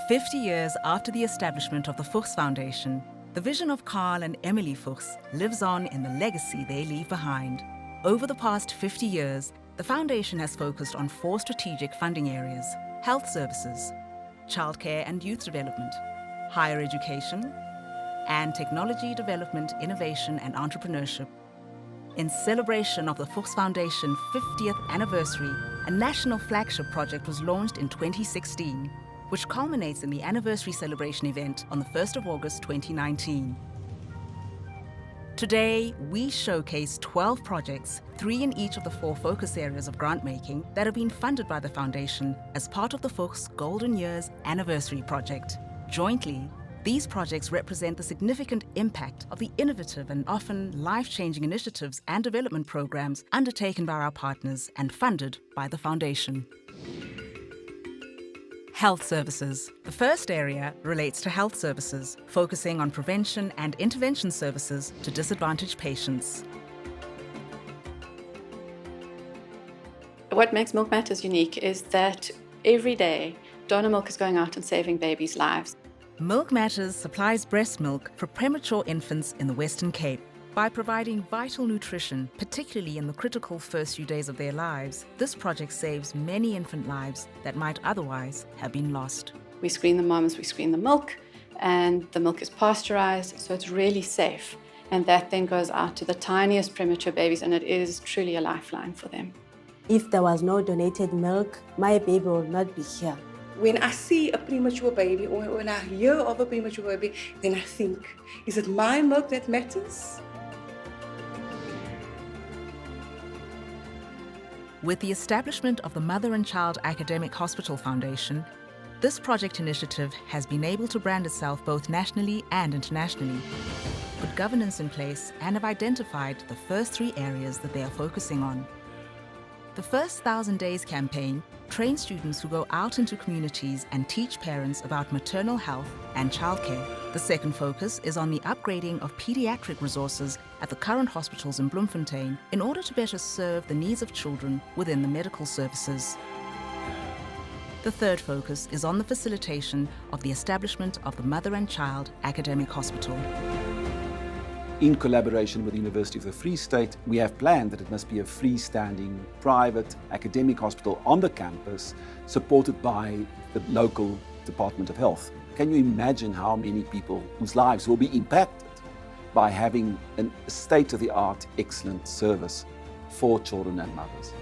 50 years after the establishment of the Fuchs Foundation, the vision of Carl and Emily Fuchs lives on in the legacy they leave behind. Over the past 50 years, the foundation has focused on 4 strategic funding areas: health services, childcare and youth development, higher education, and technology development, innovation and entrepreneurship. In celebration of the Fuchs Foundation 50th anniversary, a national flagship project was launched in 2016, which culminates in the anniversary celebration event on the 1st of August 2019. Today, we showcase 12 projects, 3 in each of the 4 focus areas of grant-making that have been funded by the Foundation as part of the Fuchs Golden Years Anniversary Project. Jointly, these projects represent the significant impact of the innovative and often life-changing initiatives and development programs undertaken by our partners and funded by the Foundation. Health services. The first area relates to health services, focusing on prevention and intervention services to disadvantaged patients. What makes Milk Matters unique is that every day, donor milk is going out and saving babies' lives. Milk Matters supplies breast milk for premature infants in the Western Cape. By providing vital nutrition, particularly in the critical first few days of their lives, this project saves many infant lives that might otherwise have been lost. We screen the mums, we screen the milk, and the milk is pasteurized, so it's really safe. And that then goes out to the tiniest premature babies, and it is truly a lifeline for them. If there was no donated milk, my baby would not be here. When I see a premature baby, or when I hear of a premature baby, then I think, is it my milk that matters? With the establishment of the Mother and Child Academic Hospital Foundation, this project initiative has been able to brand itself both nationally and internationally, put governance in place, and have identified the first 3 areas that they are focusing on. The first 1,000 Days campaign trains students who go out into communities and teach parents about maternal health and childcare. The second focus is on the upgrading of pediatric resources at the current hospitals in Bloemfontein in order to better serve the needs of children within the medical services. The third focus is on the facilitation of the establishment of the Mother and Child Academic Hospital. In collaboration with the University of the Free State, we have planned that it must be a freestanding, private academic hospital on the campus, supported by the local Department of Health. Can you imagine how many people whose lives will be impacted by having a state-of-the-art, excellent service for children and mothers?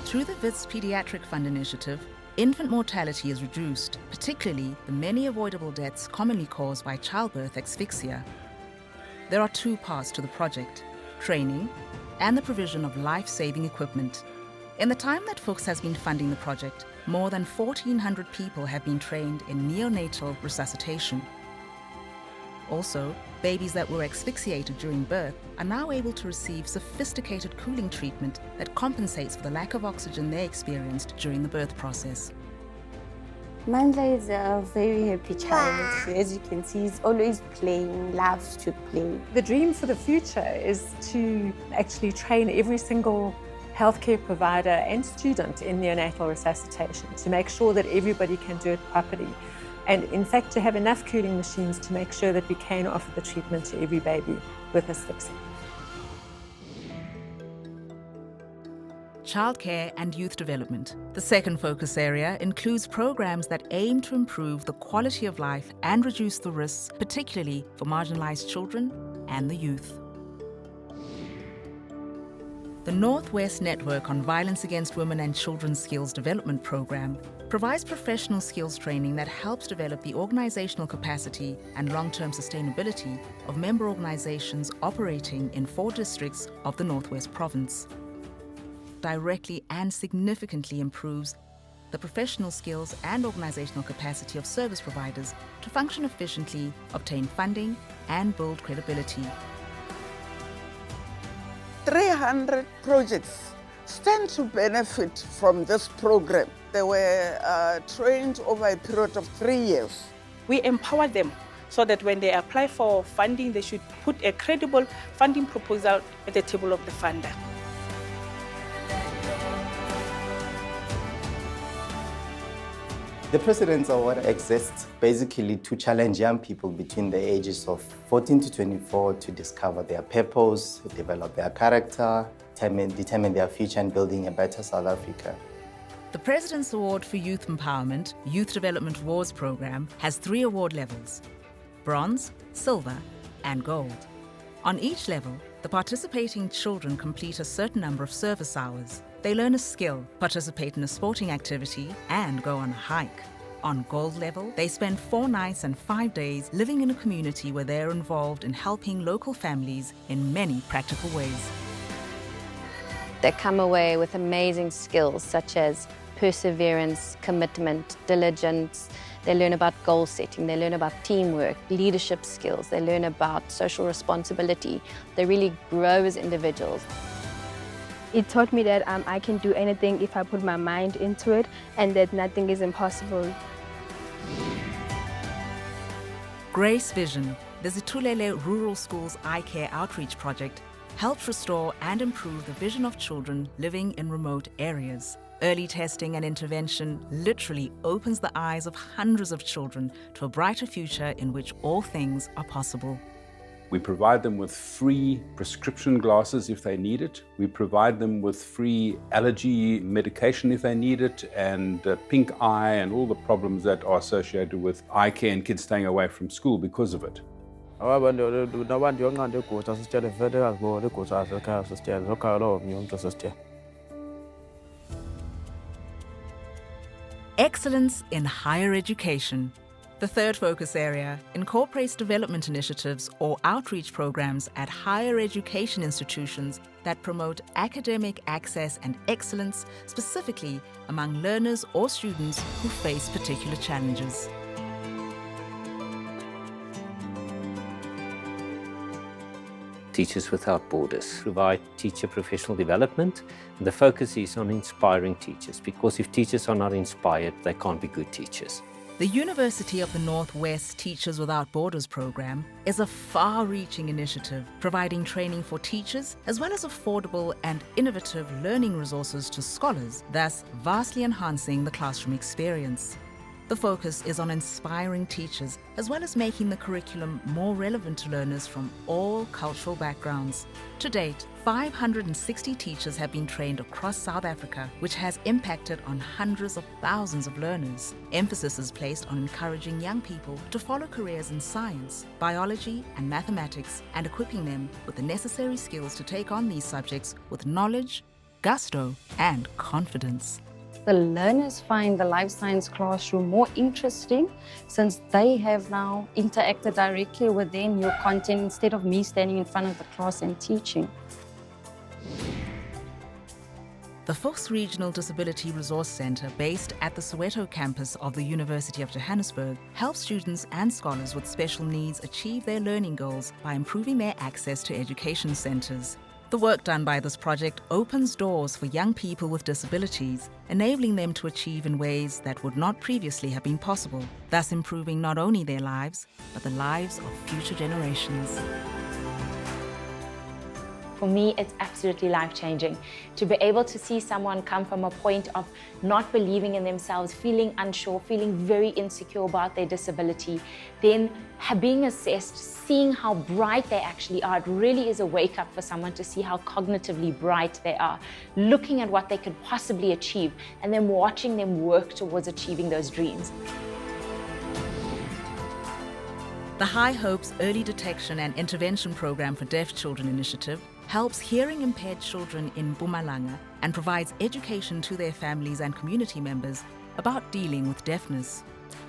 Through the WITS Pediatric Fund initiative, infant mortality is reduced, particularly the many avoidable deaths commonly caused by childbirth asphyxia. There are 2 parts to the project: training and the provision of life-saving equipment. In the time that Fuchs has been funding the project, more than 1,400 people have been trained in neonatal resuscitation. Also, babies that were asphyxiated during birth are now able to receive sophisticated cooling treatment that compensates for the lack of oxygen they experienced during the birth process. Mandla is a very happy child. As you can see, he's always playing, loves to play. The dream for the future is to actually train every single healthcare provider and student in neonatal resuscitation to make sure that everybody can do it properly. And in fact, to have enough cooling machines to make sure that we can offer the treatment to every baby with asphyxia. Childcare and youth development. The second focus area includes programs that aim to improve the quality of life and reduce the risks, particularly for marginalized children and the youth. The Northwest Network on Violence Against Women and Children's Skills Development Program provides professional skills training that helps develop the organizational capacity and long-term sustainability of member organizations operating in 4 districts of the Northwest Province. Directly and significantly improves the professional skills and organizational capacity of service providers to function efficiently, obtain funding, and build credibility. 300 projects stand to benefit from this program. They were trained over a period of 3 years. We empower them so that when they apply for funding, they should put a credible funding proposal at the table of the funder. The President's Award exists basically to challenge young people between the ages of 14 to 24 to discover their purpose, develop their character, determine their future in building a better South Africa. The President's Award for Youth Empowerment Youth Development Awards program has 3 award levels: bronze, silver, and gold. On each level, the participating children complete a certain number of service hours. They learn a skill, participate in a sporting activity, and go on a hike. On gold level, they spend 4 nights and 5 days living in a community where they're involved in helping local families in many practical ways. They come away with amazing skills such as perseverance, commitment, diligence. They learn about goal setting, they learn about teamwork, leadership skills, they learn about social responsibility. They really grow as individuals. It taught me that I can do anything if I put my mind into it, and that nothing is impossible. Grace Vision, the Zitulele Rural Schools Eye Care Outreach Project, helps restore and improve the vision of children living in remote areas. Early testing and intervention literally opens the eyes of hundreds of children to a brighter future in which all things are possible. We provide them with free prescription glasses if they need it. We provide them with free allergy medication if they need it, and pink eye and all the problems that are associated with eye care and kids staying away from school because of it. Excellence in higher education. The third focus area incorporates development initiatives or outreach programs at higher education institutions that promote academic access and excellence, specifically among learners or students who face particular challenges. Teachers Without Borders provide teacher professional development, and the focus is on inspiring teachers, because if teachers are not inspired, they can't be good teachers. The University of the Northwest Teachers Without Borders program is a far-reaching initiative providing training for teachers as well as affordable and innovative learning resources to scholars, thus vastly enhancing the classroom experience. The focus is on inspiring teachers as well as making the curriculum more relevant to learners from all cultural backgrounds. To date, 560 teachers have been trained across South Africa, which has impacted on hundreds of thousands of learners. Emphasis is placed on encouraging young people to follow careers in science, biology, and mathematics, and equipping them with the necessary skills to take on these subjects with knowledge, gusto, and confidence. The learners find the life science classroom more interesting since they have now interacted directly with their new content instead of me standing in front of the class and teaching. The Fuchs Regional Disability Resource Centre, based at the Soweto campus of the University of Johannesburg, helps students and scholars with special needs achieve their learning goals by improving their access to education centres. The work done by this project opens doors for young people with disabilities, enabling them to achieve in ways that would not previously have been possible, thus improving not only their lives, but the lives of future generations. For me, it's absolutely life-changing to be able to see someone come from a point of not believing in themselves, feeling unsure, feeling very insecure about their disability, then being assessed, seeing how bright they actually are. It really is a wake-up for someone to see how cognitively bright they are, looking at what they could possibly achieve, and then watching them work towards achieving those dreams. The High Hopes Early Detection and Intervention Program for Deaf Children initiative helps hearing-impaired children in Mpumalanga and provides education to their families and community members about dealing with deafness.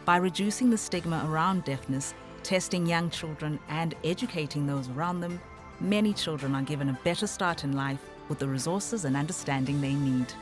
By reducing the stigma around deafness, testing young children and educating those around them, many children are given a better start in life with the resources and understanding they need.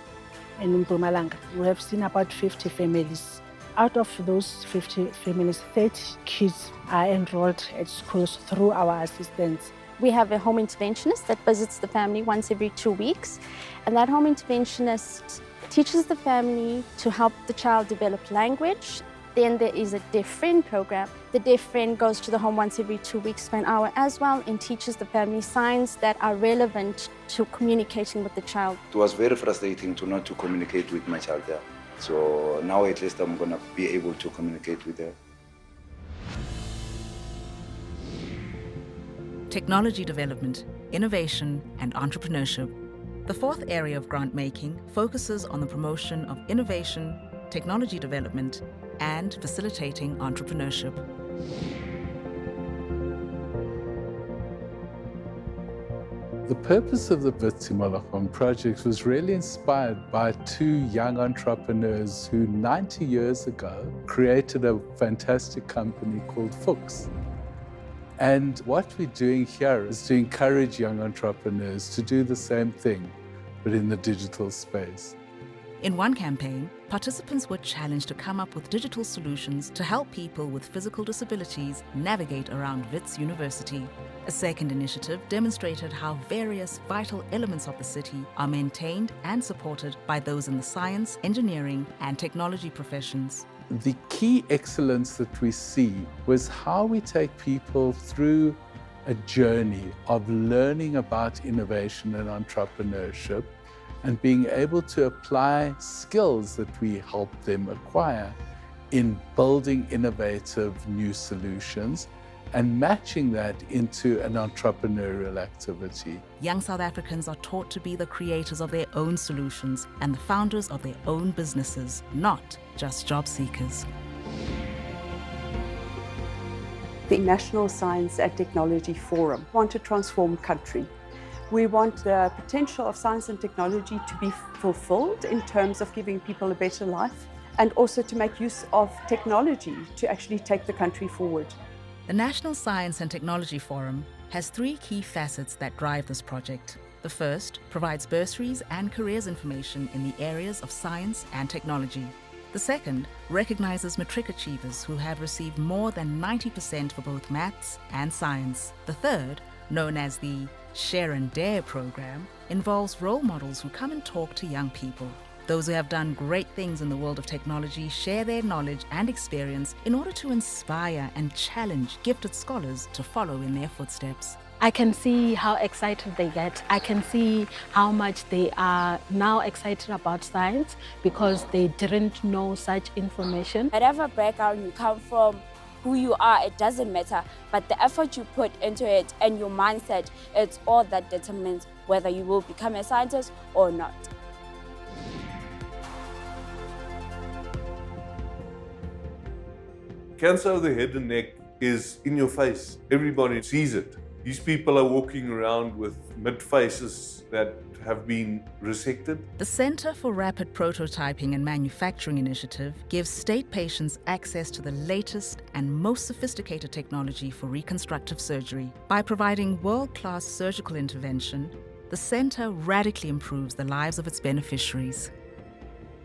In Mpumalanga, we have seen about 50 families. Out of those 50 families, 30 kids are enrolled at schools through our assistance. We have a home interventionist that visits the family once every 2 weeks, and that home interventionist teaches the family to help the child develop language. Then there is a deaf friend program. The deaf friend goes to the home once every 2 weeks for an hour as well and teaches the family signs that are relevant to communicating with the child. It was very frustrating to not to communicate with my child there. So now at least I'm going to be able to communicate with her. Technology development, innovation, and entrepreneurship. The fourth area of grant making focuses on the promotion of innovation, technology development, and facilitating entrepreneurship. The purpose of the Wits Imologong project was really inspired by two young entrepreneurs who 90 years ago created a fantastic company called Fuchs. And what we're doing here is to encourage young entrepreneurs to do the same thing, but in the digital space. In one campaign, participants were challenged to come up with digital solutions to help people with physical disabilities navigate around Wits University. A second initiative demonstrated how various vital elements of the city are maintained and supported by those in the science, engineering, and technology professions. The key excellence that we see was how we take people through a journey of learning about innovation and entrepreneurship and being able to apply skills that we help them acquire in building innovative new solutions and matching that into an entrepreneurial activity. Young South Africans are taught to be the creators of their own solutions and the founders of their own businesses, not just job seekers. The National Science and Technology Forum want to transform country. We want the potential of science and technology to be fulfilled in terms of giving people a better life and also to make use of technology to actually take the country forward. The National Science and Technology Forum has three key facets that drive this project. The first provides bursaries and careers information in the areas of science and technology. The second recognizes matric achievers who have received more than 90% for both maths and science. The third, known as the Share and Dare program, involves role models who come and talk to young people. Those who have done great things in the world of technology share their knowledge and experience in order to inspire and challenge gifted scholars to follow in their footsteps. I can see how excited they get. I can see how much they are now excited about science because they didn't know such information. Whatever background you come from, who you are, it doesn't matter. But the effort you put into it and your mindset, it's all that determines whether you will become a scientist or not. Cancer of the head and neck is in your face. Everybody sees it. These people are walking around with mid-faces that have been resected. The Center for Rapid Prototyping and Manufacturing Initiative gives state patients access to the latest and most sophisticated technology for reconstructive surgery. By providing world-class surgical intervention, the center radically improves the lives of its beneficiaries.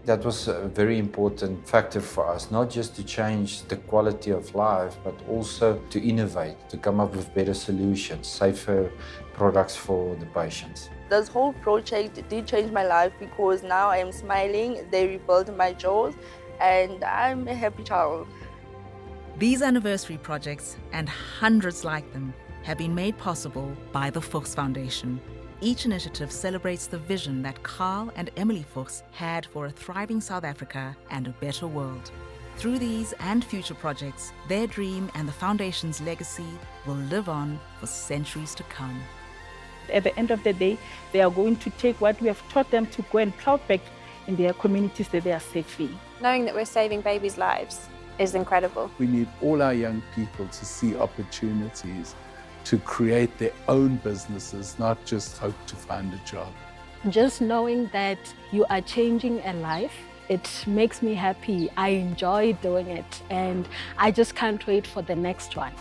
That was a very important factor for us, not just to change the quality of life, but also to innovate, to come up with better solutions, safer products for the patients. This whole project did change my life because now I am smiling, they rebuilt my jaws, and I'm a happy child. These anniversary projects and hundreds like them have been made possible by the Fuchs Foundation. Each initiative celebrates the vision that Carl and Emily Fuchs had for a thriving South Africa and a better world. Through these and future projects, their dream and the Foundation's legacy will live on for centuries to come. At the end of the day, they are going to take what we have taught them to go and plow back in their communities that they are safe in. Knowing that we're saving babies' lives is incredible. We need all our young people to see opportunities to create their own businesses, not just hope to find a job. Just knowing that you are changing a life, it makes me happy. I enjoy doing it and I just can't wait for the next one.